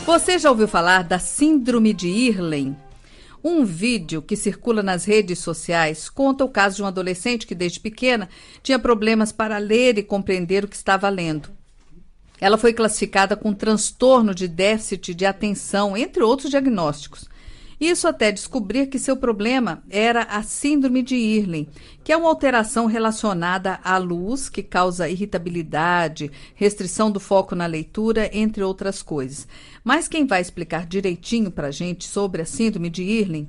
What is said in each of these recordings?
Você já ouviu falar da Síndrome de Irlen? Um vídeo que circula nas redes sociais conta o caso de um adolescente que, desde pequena, tinha problemas para ler e compreender o que estava lendo. Ela foi classificada com transtorno de déficit de atenção, entre outros diagnósticos. Isso até descobrir que seu problema era a Síndrome de Irlen, que é uma alteração relacionada à luz, que causa irritabilidade, restrição do foco na leitura, entre outras coisas. Mas quem vai explicar direitinho para a gente sobre a Síndrome de Irlen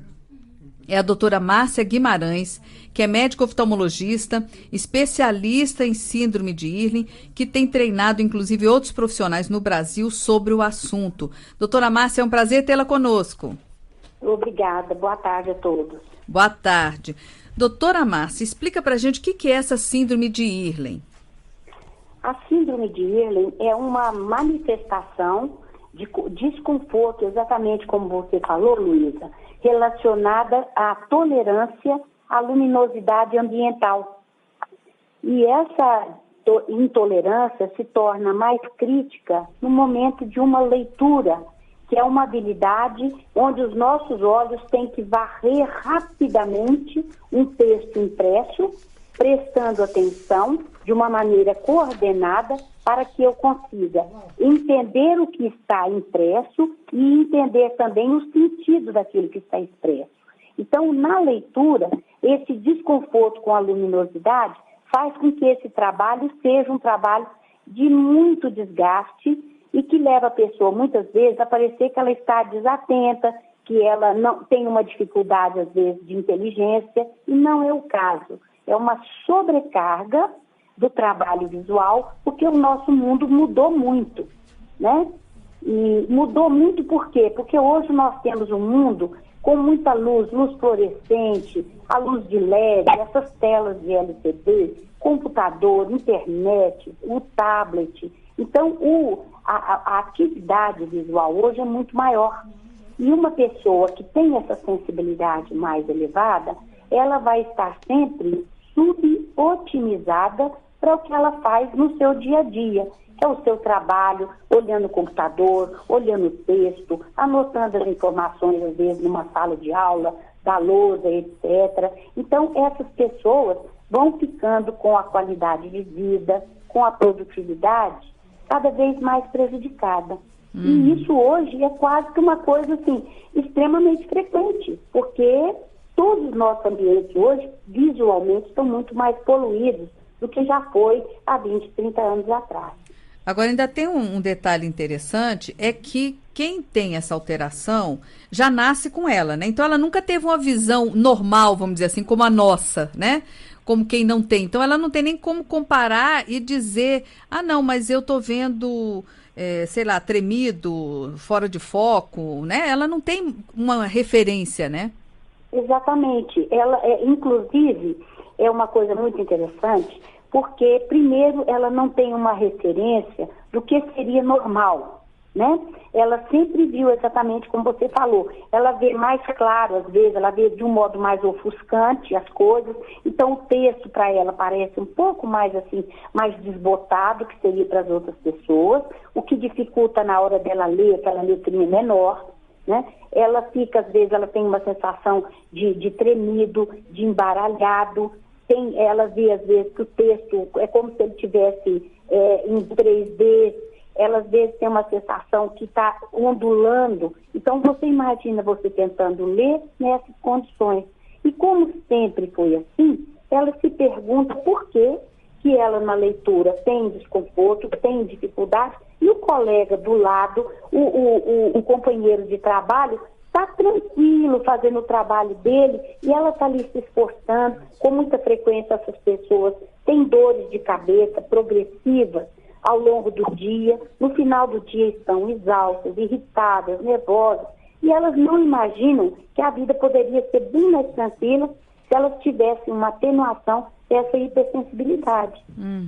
é a doutora Márcia Guimarães, que é médica oftalmologista, especialista em Síndrome de Irlen, que tem treinado, inclusive, outros profissionais no Brasil sobre o assunto. Doutora Márcia, é um prazer tê-la conosco. Obrigada. Boa tarde a todos. Boa tarde. Doutora Márcia, explica pra gente o que é essa Síndrome de Irlen. A Síndrome de Irlen é uma manifestação de desconforto, exatamente como você falou, Luísa, relacionada à tolerância à luminosidade ambiental. E essa intolerância se torna mais crítica no momento de uma leitura, que é uma habilidade onde os nossos olhos têm que varrer rapidamente um texto impresso, prestando atenção de uma maneira coordenada para que eu consiga entender o que está impresso e entender também o sentido daquilo que está expresso. Então, na leitura, esse desconforto com a luminosidade faz com que esse trabalho seja um trabalho de muito desgaste e que leva a pessoa, muitas vezes, a parecer que ela está desatenta, que ela não tem uma dificuldade, às vezes, de inteligência, e não é o caso. É uma sobrecarga do trabalho visual, porque o nosso mundo mudou muito, né? E mudou muito por quê? Porque hoje nós temos um mundo com muita luz fluorescente, a luz de LED, essas telas de LCD, computador, internet, o tablet. Então, a atividade visual hoje é muito maior. E uma pessoa que tem essa sensibilidade mais elevada, ela vai estar sempre subotimizada para o que ela faz no seu dia a dia, que é o seu trabalho, olhando o computador, olhando o texto, anotando as informações, às vezes, numa sala de aula, da lousa, etc. Então, essas pessoas vão ficando com a qualidade de vida, com a produtividade, cada vez mais prejudicada. E isso hoje é quase que uma coisa, assim, extremamente frequente, porque todos os nossos ambientes hoje, visualmente, estão muito mais poluídos do que já foi há 20, 30 anos atrás. Agora, ainda tem um detalhe interessante, é que quem tem essa alteração já nasce com ela, né? Então, ela nunca teve uma visão normal, vamos dizer assim, como a nossa, né? Como quem não tem. Então, ela não tem nem como comparar e dizer, não, mas eu tô vendo, sei lá, tremido, fora de foco, né? Ela não tem uma referência, né? Exatamente. Ela, inclusive, é uma coisa muito interessante, porque, primeiro, ela não tem uma referência do que seria normal, né? Ela sempre viu exatamente como você falou. Ela vê mais claro, às vezes, ela vê de um modo mais ofuscante as coisas. Então, o texto para ela parece um pouco mais, assim, mais desbotado que seria para as outras pessoas, o que dificulta na hora dela ler, aquela letrinha menor, né? Ela fica, às vezes, ela tem uma sensação de tremido, de embaralhado. Ela vê, às vezes, que o texto é como se ele estivesse em 3D. Ela, às vezes, tem uma sensação que está ondulando. Então, você imagina você tentando ler nessas condições. E como sempre foi assim, ela se pergunta por que ela, na leitura, tem desconforto, tem dificuldade, e o colega do lado, o companheiro de trabalho, está tranquilo fazendo o trabalho dele e ela está ali se esforçando. Com muita frequência, essas pessoas têm dores de cabeça progressivas ao longo do dia. No final do dia estão exaustas, irritadas, nervosas, e elas não imaginam que a vida poderia ser bem mais tranquila se elas tivessem uma atenuação dessa hipersensibilidade.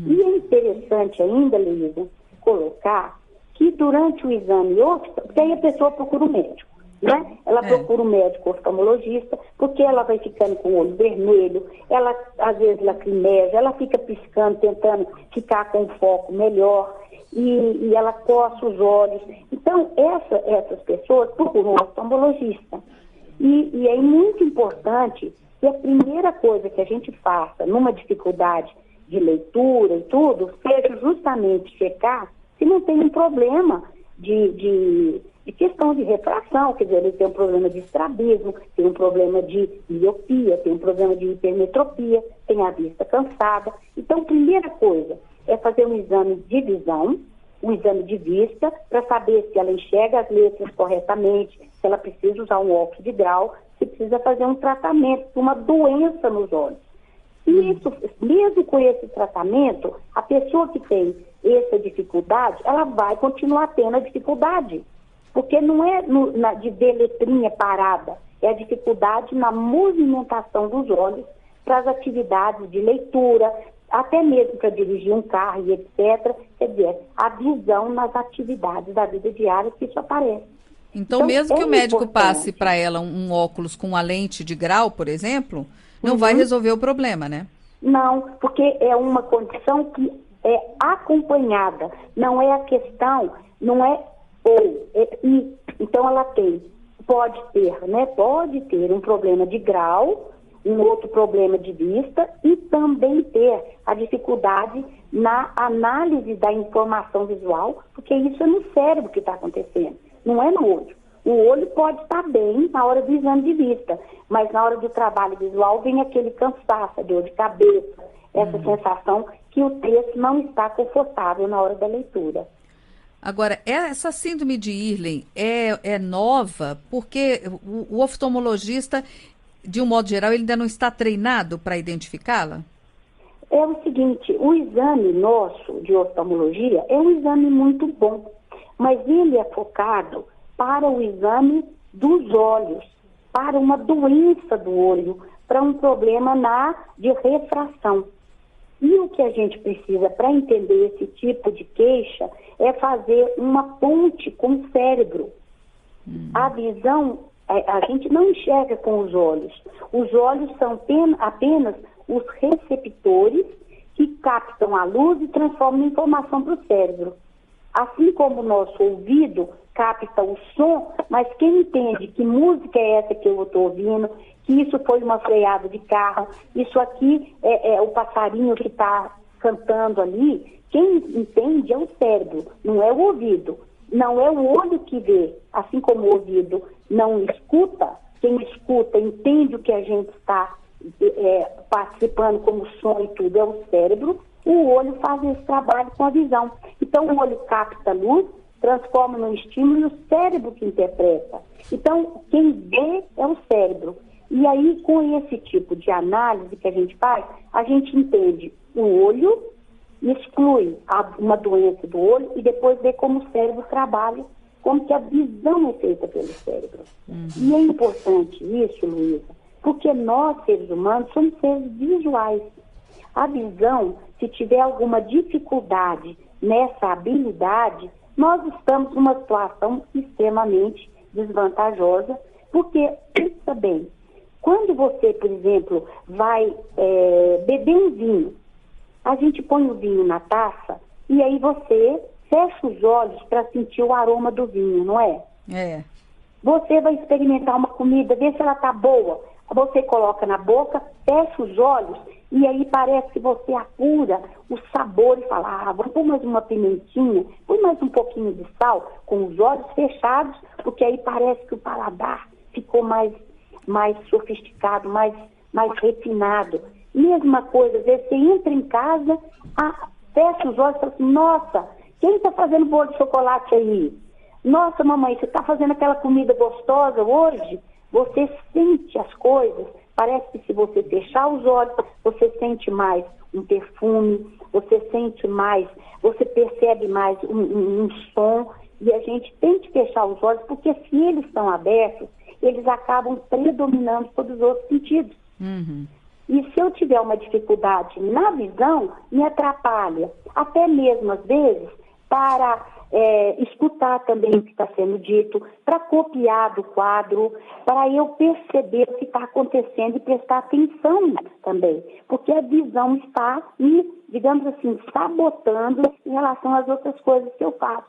E é interessante ainda, Luísa, colocar que durante o exame porque aí a pessoa procura o médico, né? Ela procura o médico oftalmologista, porque ela vai ficando com o olho vermelho, ela às vezes lacrimeja, ela fica piscando, tentando ficar com o foco melhor. e ela coça os olhos. Então, essas pessoas procuram um oftalmologista. E é muito importante que a primeira coisa que a gente faça numa dificuldade de leitura e tudo, seja justamente checar se não tem um problema de questão de refração, quer dizer, ele tem um problema de estrabismo, tem um problema de miopia, tem um problema de hipermetropia, tem a vista cansada. Então, primeira coisa é fazer um exame de visão, um exame de vista, para saber se ela enxerga as letras corretamente, se ela precisa usar um óculos de grau, se precisa fazer um tratamento de uma doença nos olhos. E isso, mesmo com esse tratamento, a pessoa que tem essa dificuldade, ela vai continuar tendo a dificuldade. Porque não é de ver letrinha parada, é a dificuldade na movimentação dos olhos para as atividades de leitura, até mesmo para dirigir um carro e etc. Quer dizer, a visão nas atividades da vida diária que isso aparece. Então mesmo que o médico passe para ela um óculos com uma lente de grau, por exemplo, não vai resolver o problema, né? Não, porque é uma condição que é acompanhada, não é a questão, não é ou, e. Então ela pode ter um problema de grau, um outro problema de vista e também ter a dificuldade na análise da informação visual, porque isso é no cérebro que está acontecendo, não é no olho. O olho pode estar bem na hora do exame de vista, mas na hora do trabalho visual vem aquele cansaço, dor de cabeça, essa sensação que o texto não está confortável na hora da leitura. Agora, essa síndrome de Irlen é nova porque o oftalmologista, de um modo geral, ele ainda não está treinado para identificá-la? É o seguinte, o exame nosso de oftalmologia é um exame muito bom, mas ele é focado para o exame dos olhos, para uma doença do olho, para um problema de refração. E o que a gente precisa para entender esse tipo de queixa é fazer uma ponte com o cérebro. A visão, a gente não enxerga com os olhos. Os olhos são apenas os receptores que captam a luz e transformam em informação para o cérebro. Assim como o nosso ouvido capta o som, mas quem entende que música é essa que eu estou ouvindo, que isso foi uma freada de carro, isso aqui é o passarinho que está cantando ali, quem entende é o cérebro, não é o ouvido. Não é o olho que vê, assim como o ouvido não escuta, quem escuta entende o que a gente está participando como som e tudo, é o cérebro, o olho faz esse trabalho com a visão. Então o olho capta a luz, transforma num estímulo e o cérebro que interpreta. Então quem vê é o cérebro. E aí com esse tipo de análise que a gente faz, a gente entende o olho, exclui uma doença do olho e depois vê como o cérebro trabalha, como que a visão é feita pelo cérebro. E é importante isso, Luísa, porque nós, seres humanos, somos seres visuais. A visão, se tiver alguma dificuldade nessa habilidade, nós estamos numa situação extremamente desvantajosa, porque, pensa bem, quando você, por exemplo, vai beber um vinho, a gente põe o vinho na taça e aí você fecha os olhos para sentir o aroma do vinho, não é? É. Você vai experimentar uma comida, ver se ela está boa. Você coloca na boca, fecha os olhos e aí parece que você apura o sabor e fala, vamos pôr mais uma pimentinha, põe mais um pouquinho de sal, com os olhos fechados, porque aí parece que o paladar ficou mais sofisticado, mais refinado. Mesma coisa, às vezes você entra em casa, fecha os olhos e fala assim, nossa, quem está fazendo bolo de chocolate aí? Nossa, mamãe, você está fazendo aquela comida gostosa hoje? Você sente as coisas, parece que se você fechar os olhos, você sente mais um perfume, você sente mais, você percebe mais um som, e a gente tem que fechar os olhos, porque se eles estão abertos, eles acabam predominando sobre os outros sentidos. E se eu tiver uma dificuldade na visão, me atrapalha. Até mesmo, às vezes, para escutar também o que está sendo dito, para copiar do quadro, para eu perceber o que está acontecendo e prestar atenção também, porque a visão está me, digamos assim, sabotando em relação às outras coisas que eu faço.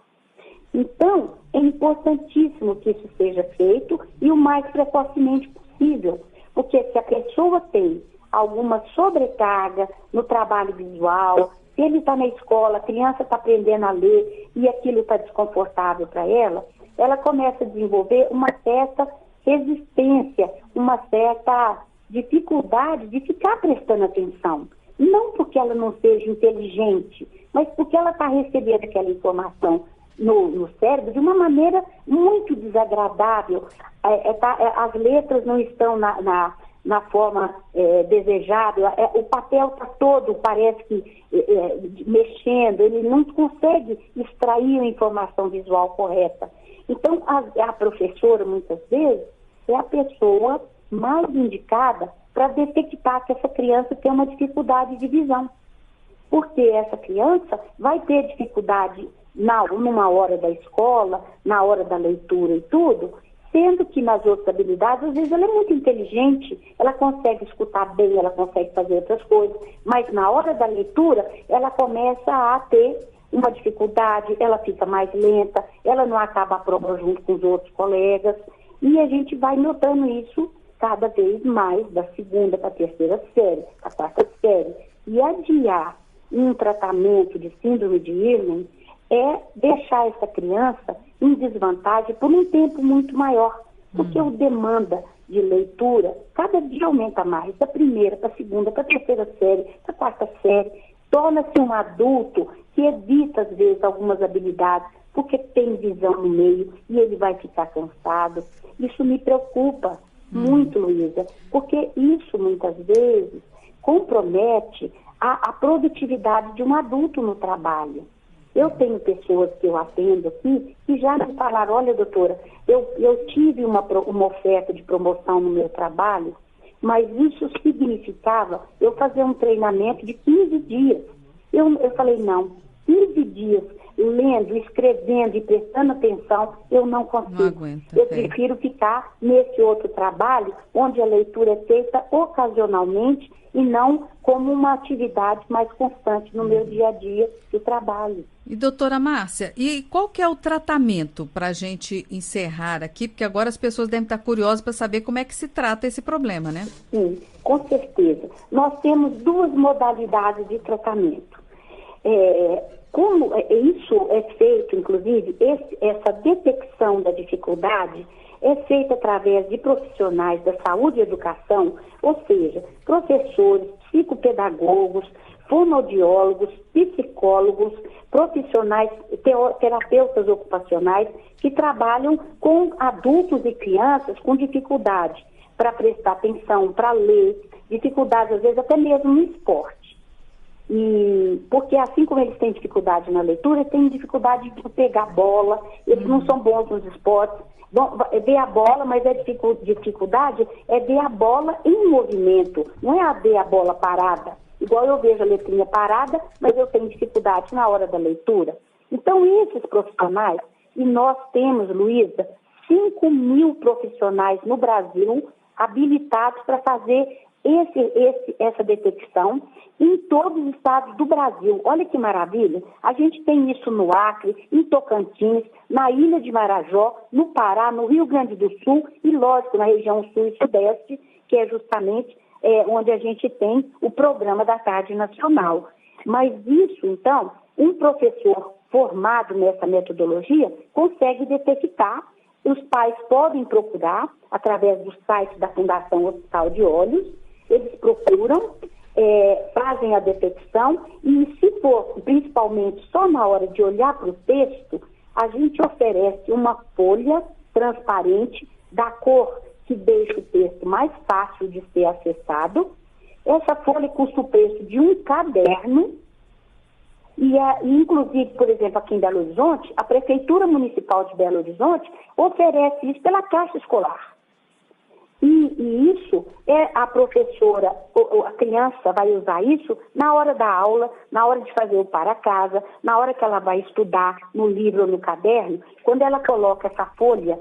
Então, é importantíssimo que isso seja feito e o mais precocemente possível, porque se a pessoa tem alguma sobrecarga no trabalho visual, se ele está na escola, a criança está aprendendo a ler e aquilo está desconfortável para ela, ela começa a desenvolver uma certa resistência, uma certa dificuldade de ficar prestando atenção. Não porque ela não seja inteligente, mas porque ela está recebendo aquela informação no cérebro de uma maneira muito desagradável. As letras não estão na forma desejada, o papel está todo, parece que mexendo, ele não consegue extrair a informação visual correta. Então, a professora, muitas vezes, é a pessoa mais indicada para detectar que essa criança tem uma dificuldade de visão. Porque essa criança vai ter dificuldade numa hora da escola, na hora da leitura e tudo, sendo que nas outras habilidades, às vezes ela é muito inteligente, ela consegue escutar bem, ela consegue fazer outras coisas, mas na hora da leitura, ela começa a ter uma dificuldade, ela fica mais lenta, ela não acaba a prova junto com os outros colegas, e a gente vai notando isso cada vez mais, da segunda para a terceira série, a quarta série. E adiar um tratamento de síndrome de Irlen é deixar essa criança em desvantagem por um tempo muito maior, porque o demanda de leitura cada dia aumenta mais, da primeira para a segunda, para a terceira série, para a quarta série, torna-se um adulto que evita, às vezes, algumas habilidades, porque tem visão no meio e ele vai ficar cansado. Isso me preocupa muito, Luísa, porque isso, muitas vezes, compromete a produtividade de um adulto no trabalho. Eu tenho pessoas que eu atendo aqui que já me falaram, olha, doutora, eu tive uma oferta de promoção no meu trabalho, mas isso significava eu fazer um treinamento de 15 dias. Eu falei, não, 15 dias lendo, escrevendo e prestando atenção, eu não consigo. Não aguento, eu prefiro ficar nesse outro trabalho, onde a leitura é feita ocasionalmente e não como uma atividade mais constante no meu dia a dia de trabalho. E doutora Márcia, e qual que é o tratamento para a gente encerrar aqui? Porque agora as pessoas devem estar curiosas para saber como é que se trata esse problema, né? Sim, com certeza. Nós temos duas modalidades de tratamento. Como isso é feito, inclusive, essa detecção da dificuldade é feita através de profissionais da saúde e educação, ou seja, professores, psicopedagogos, fonoaudiólogos, psicólogos, profissionais, terapeutas ocupacionais que trabalham com adultos e crianças com dificuldade para prestar atenção, para ler, dificuldade às vezes até mesmo no esporte. E porque assim como eles têm dificuldade na leitura, eles têm dificuldade de pegar bola, eles não são bons nos esportes. Bom, ver a bola, mas a dificuldade é ver a bola em movimento, não é ver a bola parada. Igual eu vejo a letrinha parada, mas eu tenho dificuldade na hora da leitura. Então, esses profissionais, e nós temos, Luísa, 5.000 profissionais no Brasil habilitados para fazer essa detecção em todos os estados do Brasil. Olha que maravilha! A gente tem isso no Acre, em Tocantins, na Ilha de Marajó, no Pará, no Rio Grande do Sul e, lógico, na região sul e sudeste, que é justamente onde a gente tem o programa da Tarde Nacional. Mas isso, então, um professor formado nessa metodologia consegue detectar. Os pais podem procurar, através do site da Fundação Hospital de Olhos, eles procuram, fazem a detecção e, se for principalmente só na hora de olhar para o texto, a gente oferece uma folha transparente da cor que deixa o texto mais fácil de ser acessado. Essa folha custa o preço de um caderno e, inclusive, por exemplo, aqui em Belo Horizonte, a Prefeitura Municipal de Belo Horizonte oferece isso pela Caixa Escolar. E isso a professora, a criança vai usar isso na hora da aula, na hora de fazer o para casa, na hora que ela vai estudar no livro ou no caderno. Quando ela coloca essa folha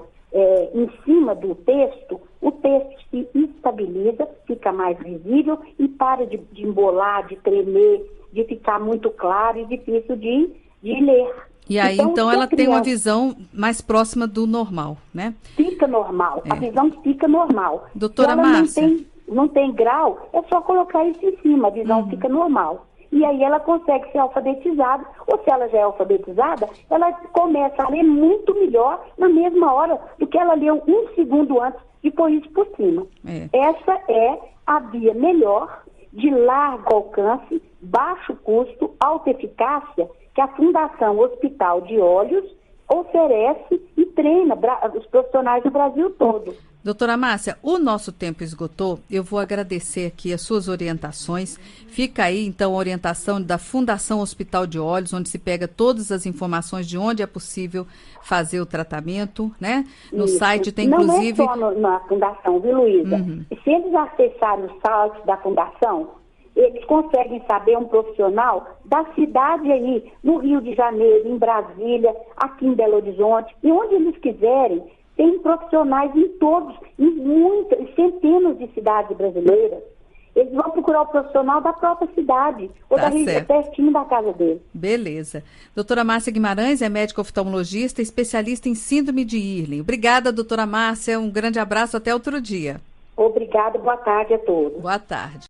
em cima do texto, o texto se estabiliza, fica mais visível e para de embolar, de tremer, de ficar muito claro e difícil de ler. E aí, então ela tem uma visão mais próxima do normal, né? Fica normal, a visão fica normal. Doutora Se ela Márcia. não tem grau, é só colocar isso em cima, a visão fica normal. E aí ela consegue ser alfabetizada, ou se ela já é alfabetizada, ela começa a ler muito melhor na mesma hora do que ela leu 1 segundo antes de pôr isso por cima. Essa é a via melhor, de largo alcance, baixo custo, alta eficácia, que a Fundação Hospital de Olhos oferece e treina os profissionais do Brasil todo. Doutora Márcia, o nosso tempo esgotou. Eu vou agradecer aqui as suas orientações. Fica aí, então, a orientação da Fundação Hospital de Olhos, onde se pega todas as informações de onde é possível fazer o tratamento, né? No site tem, inclusive... Não é só na Fundação, viu, Luísa? Se eles acessarem o site da Fundação, eles conseguem saber um profissional da cidade aí, no Rio de Janeiro, em Brasília, aqui em Belo Horizonte, e onde eles quiserem. Tem profissionais em centenas de cidades brasileiras. Eles vão procurar o profissional da própria cidade, ou da região pertinho da casa dele. Beleza. Doutora Márcia Guimarães é médica oftalmologista, especialista em síndrome de Irlen. Obrigada, doutora Márcia. Um grande abraço, até outro dia. Obrigada, boa tarde a todos. Boa tarde.